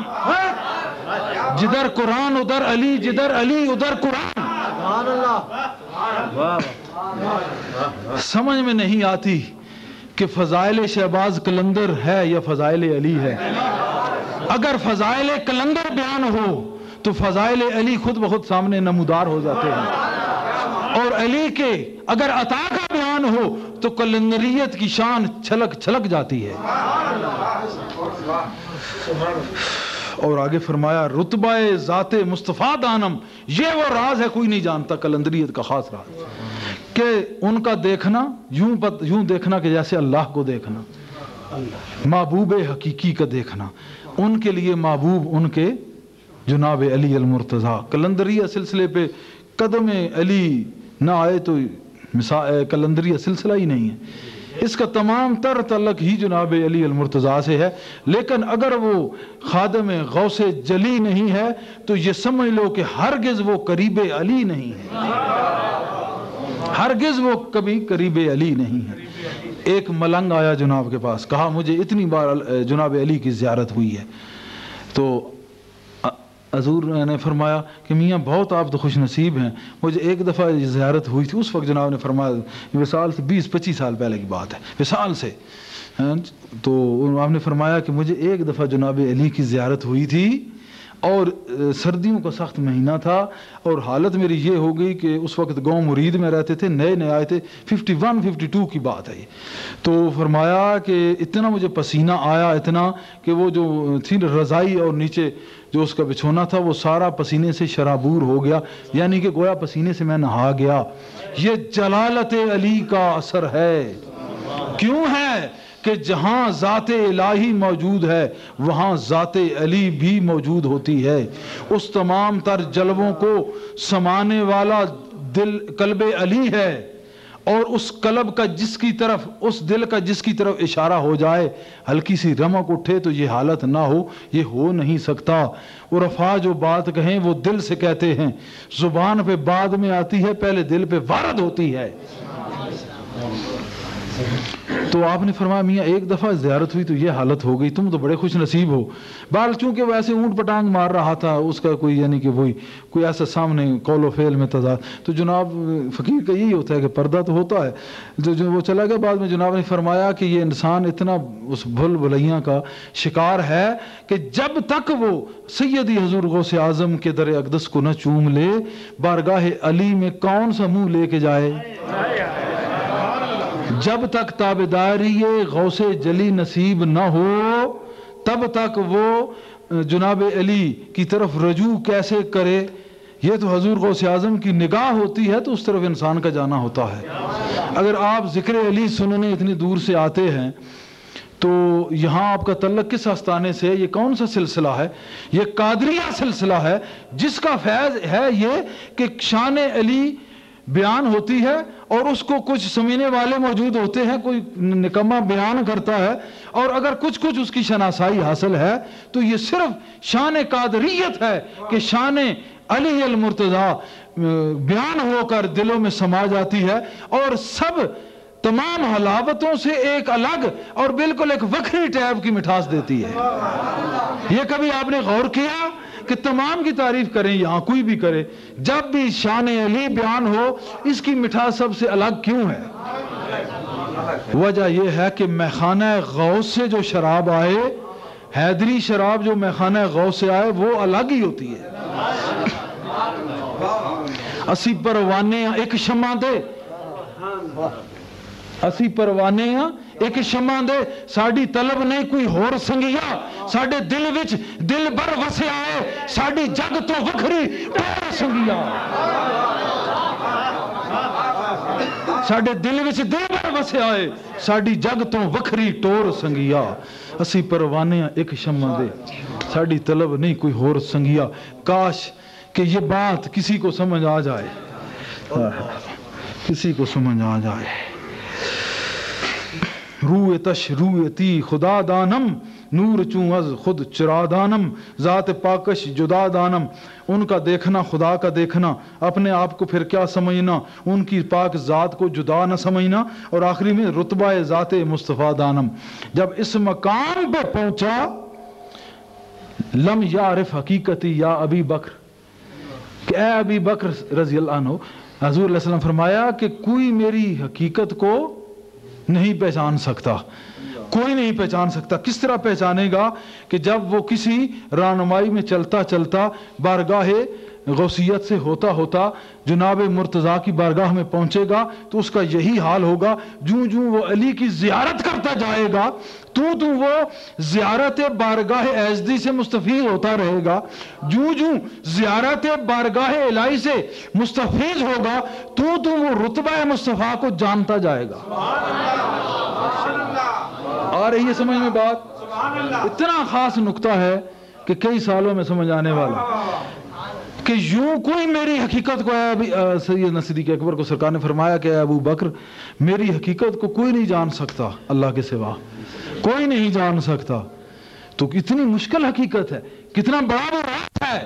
कुरान, जिधर कुरान उधर अली, जिधर अली उधर कुरान। समझ में नहीं आती कि फजाइल शहबाज कलंदर है या फजाइल अली है। अगर फजाइल कलंदर बयान हो तो फजाइल अली खुद ब खुद सामने नमूदार हो जाते हैं, और अली के अगर अता का बयान हो तो कलंदरियत की शान छलक छलक जाती है। और आगे फरमाया रुतबाए ज़ाते मुस्तफ़ा दानम, ये वो राज है कोई नहीं जानता, कलंदरियत का खास राज, कि उनका देखना यूं देखना कि जैसे अल्लाह को देखना, महबूब हकीकी का देखना। उनके लिए महबूब उनके जनाब अली अल मुर्तज़ा। कलंदरिया सिलसिले पे कदम अली ना आए तो कलंदरिया सिलसिला ही नहीं है। इसका तमाम तर तल्लक ही जनाब अली अल मुर्तज़ा से है। लेकिन अगर वो खादम गौसे जली नहीं है तो ये समझ लो कि हरगिज़ वो करीब अली नहीं है, हरगिज़ वो कभी करीब अली नहीं है। एक मलंग आया जनाब के पास, कहा मुझे इतनी बार जनाब अली की ज़ियारत हुई है। तो हजूर ने फरमाया कि मियाँ बहुत आप तो खुश नसीब हैं, मुझे एक दफ़ा ज़ियारत हुई थी। उस वक्त जनाब ने फरमाया विसाल से 20-25 साल पहले की बात है, विसाल से। तो आपने फरमाया कि मुझे एक दफ़ा जनाब अली की ज़ियारत हुई थी और सर्दियों का सख्त महीना था, और हालत मेरी ये हो गई कि उस वक्त गांव मुरीद में रहते थे, नए नए आए थे, 51-52 की बात है ये। तो फरमाया कि इतना मुझे पसीना आया, इतना कि वो जो थी रज़ाई और नीचे जो उसका बिछोना था वो सारा पसीने से शराबूर हो गया, यानी कि गोया पसीने से मैं नहा गया। ये जलालत अली का असर है। क्यों है कि जहाँ ज़ाते इलाही मौजूद है वहाँ ज़ाते अली भी मौजूद होती है। उस तमाम तर जलवों को समाने वाला दिल कल्बे अली है, और उस कलब का जिसकी तरफ, उस दिल का जिसकी तरफ इशारा हो जाए, हल्की सी रमक उठे तो ये हालत ना हो, ये हो नहीं सकता। उरफा जो बात कहें वो दिल से कहते हैं, जुबान पे बाद में आती है, पहले दिल पे वारद होती है। तो आपने फरमाया मियाँ एक दफ़ा ज़ियारत हुई तो ये हालत हो गई, तुम तो बड़े खुश नसीब हो। बाल चूँकि वैसे ऊँट पटांग मार रहा था, उसका कोई यानी कि वही कोई ऐसा सामने कौलो फेल में तज़ाद, तो जनाब फ़कीर का यही होता है कि पर्दा तो होता है। जो वो चला गया, बाद में जनाब ने फरमाया कि ये इंसान इतना उस भूल भुलैया का शिकार है कि जब तक वो सैयदी हजूर गौसे आज़म के दर अक़दस को न चूम ले, बारगाह अली में कौन सा मुँह लेके जाए। जब तक ताबेदारी गौसे जली नसीब न हो तब तक वो जनाब अली की तरफ रजू कैसे करे। ये तो हजूर गौसे आज़म की निगाह होती है तो उस तरफ इंसान का जाना होता है। अगर आप ज़िक्र अली सुनने इतनी दूर से आते हैं तो यहाँ आपका तल्लक किस आस्ताने से, ये कौन सा सिलसिला है? ये कादरिया सिलसिला है, जिसका फैज़ है ये कि शान अली बयान होती है और उसको कुछ समझने वाले मौजूद होते हैं, कोई निकम्मा बयान करता है, और अगर कुछ कुछ उसकी शनासाई हासिल है तो ये सिर्फ शान कादरियत है कि शान अली अल मुर्तज़ा बयान होकर दिलों में समा जाती है, और सब तमाम हलावतों से एक अलग और बिल्कुल एक वक्री टैब की मिठास देती है। ये कभी आपने गौर किया कि तमाम की तारीफ करें, यहाँ कोई भी करे, जब भी शान अली बयान हो इसकी मिठास सबसे अलग क्यों है? वजह यह है कि मैखाना गौस से जो शराब आए, हैदरी शराब जो मैखाना गौस से आए वो अलग ही होती है। असी परवाने एक शमा दे, असी परवाने एक शमा दे, साड़ी तलब नहीं कोई होर संगिया, साडे दिल विच दिल भर वसे आए, साड़ी जग तो वखरी टोर संगिया। साडे दिल विच दिल भर वसे आए, साड़ी जग तो वखरी टोर संगिया। असी परवाने एक शमा दे, साड़ी तलब नहीं कोई होर संगिया। काश कि ये बात किसी को समझ आ जाए, किसी को समझ आ जाए। रूए तश रूए ती खुदा दानम, नूर चूं अज खुद चिरा दानम, ज़ात पाकश जुदा दानम। उनका देखना खुदा का देखना, अपने आप को फिर क्या समझना, उनकी पाक ज़ात को जुदा न समझना। और आखिरी में रुतबा ज़ात मुस्तफ़ा दानम। जब इस मकाम पे पहुंचा لم یعرف حقیقتی یا ابی بکر، کہ اے ابی بکر رضی اللہ عنہ، حضور علیہ السلام فرمایا کہ کوئی میری حقیقت کو نہیں پہچان سکتا، کوئی نہیں پہچان سکتا۔ کس طرح پہچانے گا؟ کہ جب وہ کسی رہنمائی میں چلتا چلتا بارگاہ غوثیت سے ہوتا ہوتا جناب مرتضیٰ کی بارگاہ میں پہنچے گا تو اس کا یہی حال ہوگا، جوں جوں وہ علی کی زیارت کرتا جائے گا تو وہ زیارت بارگاہ ایزدی سے مستفیض ہوتا رہے گا، جوں جوں زیارت بارگاہ الہی سے مستفیض ہوگا تو وہ رتبہ مصطفیٰ کو جانتا جائے گا۔ آ رہی ہے سمجھ میں بات؟ اتنا خاص نقطہ ہے کہ کئی سالوں میں سمجھ آنے والا، کہ یوں کوئی میری حقیقت کو، سیدنا صدیق اکبر کو سرکار نے فرمایا کہ اے ابو بکر میری حقیقت کو کوئی نہیں جان سکتا اللہ کے سوا، کوئی نہیں جان سکتا۔ تو کتنی مشکل حقیقت ہے، کتنا بڑا وہ راز ہے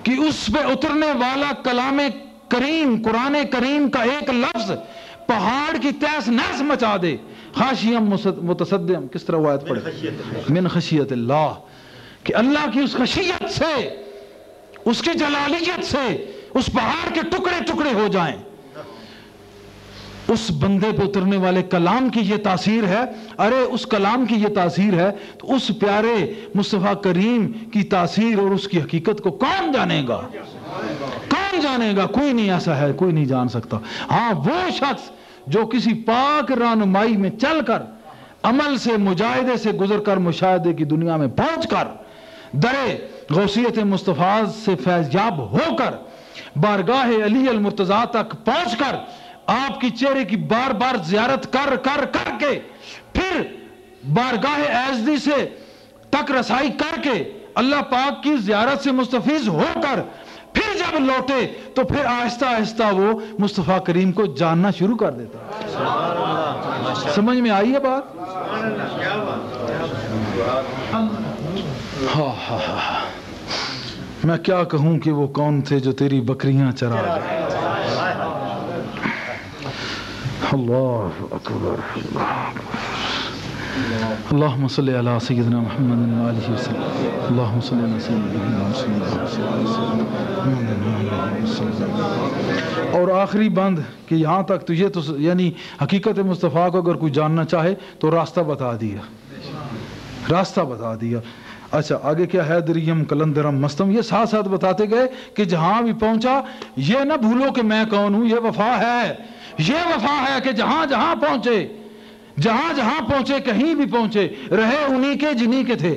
کہ اس پہ اترنے والا کلام کریم، قرآن کریم کا ایک لفظ پہاڑ کی تہس نہس مچا دے۔ خاشیم متصدم، کس طرح وہ آیت پڑھے؟ من خشیت اللہ، کہ اللہ کی اس خشیت سے، اس کی جلالیت سے اس پہاڑ کے ٹکڑے ٹکڑے ہو جائیں۔ اس بندے پہ اترنے والے کلام کی یہ تاثیر ہے، ارے اس کلام کی یہ تاثیر ہے تو اس پیارے مصطفیٰ کریم کی تاثیر اور اس کی حقیقت کو کون جانے گا؟ کون جانے گا؟ کوئی نہیں ایسا ہے، کوئی نہیں جان سکتا۔ ہاں وہ شخص جو کسی پاک رہنمائی میں چل کر، عمل سے، مجاہدے سے گزر کر، مشاہدے کی دنیا میں پہنچ کر، درے غوثیت مصطفیٰ سے فیض یاب ہو کر، بارگاہ علی المرتضیٰ تک پہنچ کر، آپ کی چہرے کی بار بار زیارت کر کے، پھر بارگاہ ایزدی سے تک رسائی کر کے، اللہ پاک کی زیارت سے مستفیض ہو کر پھر جب لوٹے تو پھر آہستہ آہستہ وہ مصطفیٰ کریم کو جاننا شروع کر دیتا ہے۔ سمجھ میں آئی ہے بات؟ میں کیا کہوں کہ وہ کون تھے جو تیری بکریاں چرا گئے۔ اللہ اکبر، اللہم صلی علی سیدنا محمد وآلہ وسلم، اللہم صلی علی سیدنا محمد۔ اور آخری بند کہ یہاں تک تو یہ تو یعنی حقیقت مصطفیٰ کو اگر کوئی جاننا چاہے تو راستہ بتا دیا، راستہ بتا دیا۔ اچھا آگے کیا ہے؟ دریم کلندرم مستم، یہ ساتھ ساتھ بتاتے گئے کہ جہاں بھی پہنچا یہ نہ بھولو کہ میں کون ہوں، یہ وفا ہے، یہ وفا ہے کہ جہاں جہاں پہنچے، جہاں جہاں پہنچے، کہیں بھی پہنچے، رہے انہی کے جنہی کے تھے۔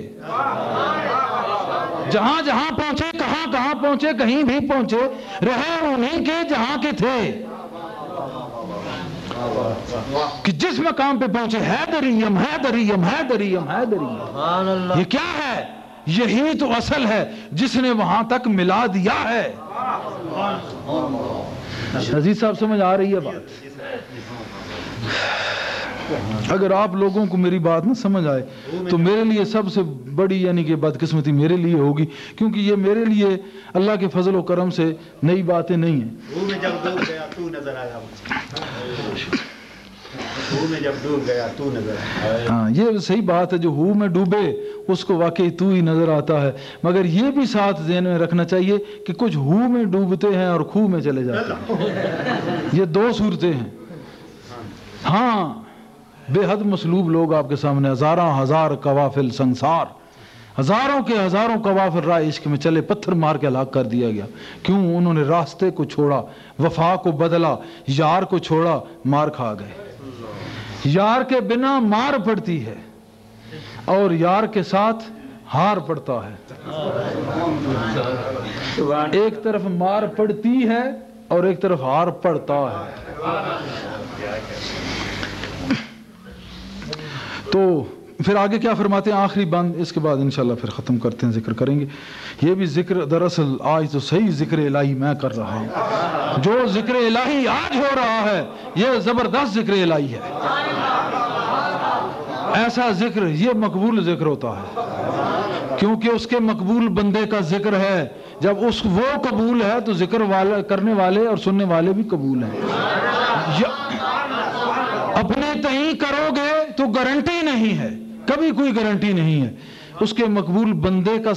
جہاں جہاں پہنچے، کہاں کہاں پہنچے، کہیں بھی پہنچے، رہے انہی کے جہاں کے تھے۔ کہ جس مقام پہ پہنچے، حیدریم حیدریم حیدریم حیدریم، یہ کیا ہے؟ یہی تو اصل ہے جس نے وہاں تک ملا دیا ہے۔ عزیز صاحب سمجھ آ رہی ہے بات؟ اگر آپ لوگوں کو میری بات نہ سمجھ آئے تو میرے لیے سب سے بڑی یعنی کہ بدقسمتی میرے لیے ہوگی، کیونکہ یہ میرے لیے اللہ کے فضل و کرم سے نئی باتیں نہیں ہیں۔ جب ڈوب گیا تو نظر آیا، میں جب ڈوب گیا تو نظر آیا۔ ہاں یہ صحیح بات ہے، جو ہو میں ڈوبے اس کو واقعی تو ہی نظر آتا ہے، مگر یہ بھی ساتھ ذہن میں رکھنا چاہیے کہ کچھ ہو میں ڈوبتے ہیں اور خو میں چلے جاتے ہیں، یہ دو صورتیں ہیں۔ ہاں بے حد مسلوب لوگ آپ کے سامنے، ہزاراں ہزار قوافل سنسار، ہزاروں کے ہزاروں قوافل راہ عشق میں چلے، پتھر مار کے ہلاک کر دیا گیا۔ کیوں؟ انہوں نے راستے کو چھوڑا، وفا کو بدلا، یار کو چھوڑا، مار کھا گئے۔ یار کے بنا مار پڑتی ہے اور یار کے ساتھ ہار پڑتا ہے۔ ایک طرف مار پڑتی ہے اور ایک طرف ہار پڑتا ہے۔ تو پھر آگے کیا فرماتے ہیں؟ آخری بند، اس کے بعد انشاءاللہ پھر ختم کرتے ہیں، ذکر کریں گے۔ یہ بھی ذکر دراصل آج تو صحیح ذکر الہی میں کر رہا ہوں، جو ذکر الہی آج ہو رہا ہے یہ زبردست ذکر الہی ہے۔ ایسا ذکر یہ مقبول ذکر ہوتا ہے، کیونکہ اس کے مقبول بندے کا ذکر ہے۔ جب وہ قبول ہے تو ذکر کرنے والے اور سننے والے بھی قبول ہیں۔ اپنے تئیں کرو گے تو گارنٹی نہیں ہے، کبھی کوئی گارنٹی نہیں ہے۔ اس کے مقبول بندے کا